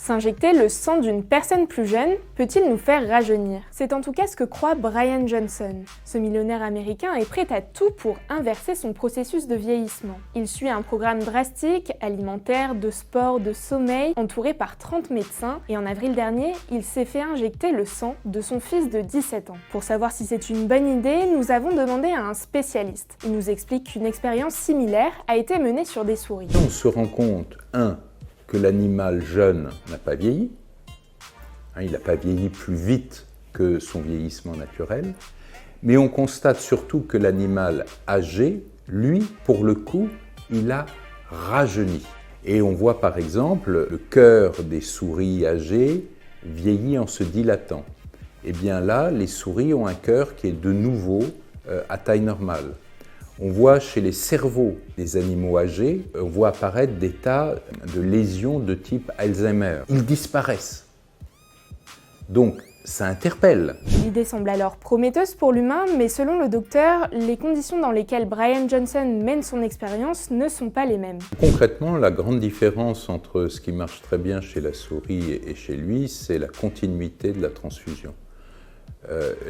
S'injecter le sang d'une personne plus jeune peut-il nous faire rajeunir? C'est en tout cas ce que croit Brian Johnson. Ce millionnaire américain est prêt à tout pour inverser son processus de vieillissement. Il suit un programme drastique, alimentaire, de sport, de sommeil, entouré par 30 médecins, et en avril dernier, il s'est fait injecter le sang de son fils de 17 ans. Pour savoir si c'est une bonne idée, nous avons demandé à un spécialiste. Il nous explique qu'une expérience similaire a été menée sur des souris. On se rend compte, que l'animal jeune n'a pas vieilli, il n'a pas vieilli plus vite que son vieillissement naturel, mais on constate surtout que l'animal âgé, lui, pour le coup, il a rajeuni. Et on voit par exemple le cœur des souris âgées vieillit en se dilatant. Et bien là, les souris ont un cœur qui est de nouveau à taille normale. On voit chez les cerveaux des animaux âgés, on voit apparaître des tas de lésions de type Alzheimer. Ils disparaissent. Donc, ça interpelle. L'idée semble alors prometteuse pour l'humain, mais selon le docteur, les conditions dans lesquelles Brian Johnson mène son expérience ne sont pas les mêmes. Concrètement, la grande différence entre ce qui marche très bien chez la souris et chez lui, c'est la continuité de la transfusion.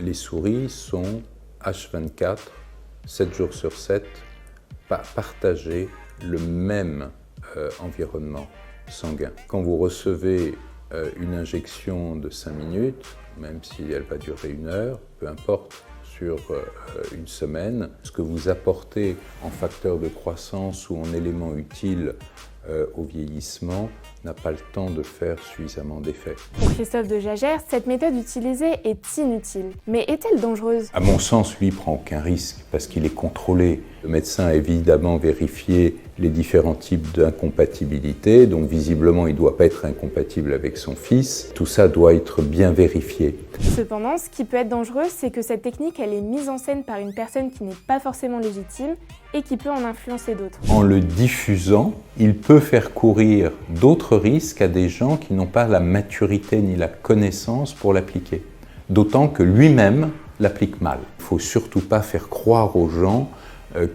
Les souris sont H24, 7 jours sur 7, partager le même environnement sanguin. Quand vous recevez une injection de 5 minutes, même si elle va durer 1 heure, peu importe, sur une semaine, ce que vous apportez en facteur de croissance ou en élément utile au vieillissement n'a pas le temps de faire suffisamment d'effet. Pour Christophe de Jager, cette méthode utilisée est inutile. Mais est-elle dangereuse? À mon sens, lui, il ne prend aucun risque parce qu'il est contrôlé. Le médecin a évidemment vérifié les différents types d'incompatibilité, donc visiblement, il ne doit pas être incompatible avec son fils. Tout ça doit être bien vérifié. Cependant, ce qui peut être dangereux, c'est que cette technique, elle est mise en scène par une personne qui n'est pas forcément légitime et qui peut en influencer d'autres. En le diffusant, il peut faire courir d'autres risques à des gens qui n'ont pas la maturité ni la connaissance pour l'appliquer. D'autant que lui-même l'applique mal. Il ne faut surtout pas faire croire aux gens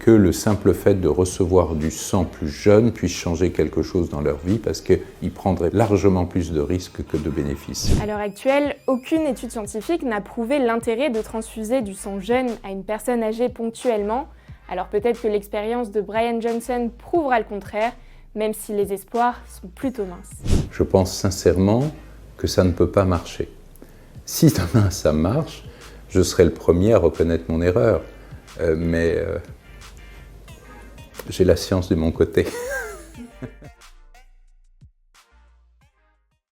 que le simple fait de recevoir du sang plus jeune puisse changer quelque chose dans leur vie parce qu'ils prendraient largement plus de risques que de bénéfices. À l'heure actuelle, aucune étude scientifique n'a prouvé l'intérêt de transfuser du sang jeune à une personne âgée ponctuellement. Alors peut-être que l'expérience de Brian Johnson prouvera le contraire, même si les espoirs sont plutôt minces. Je pense sincèrement que ça ne peut pas marcher. Si demain ça marche, je serai le premier à reconnaître mon erreur. Mais j'ai la science de mon côté.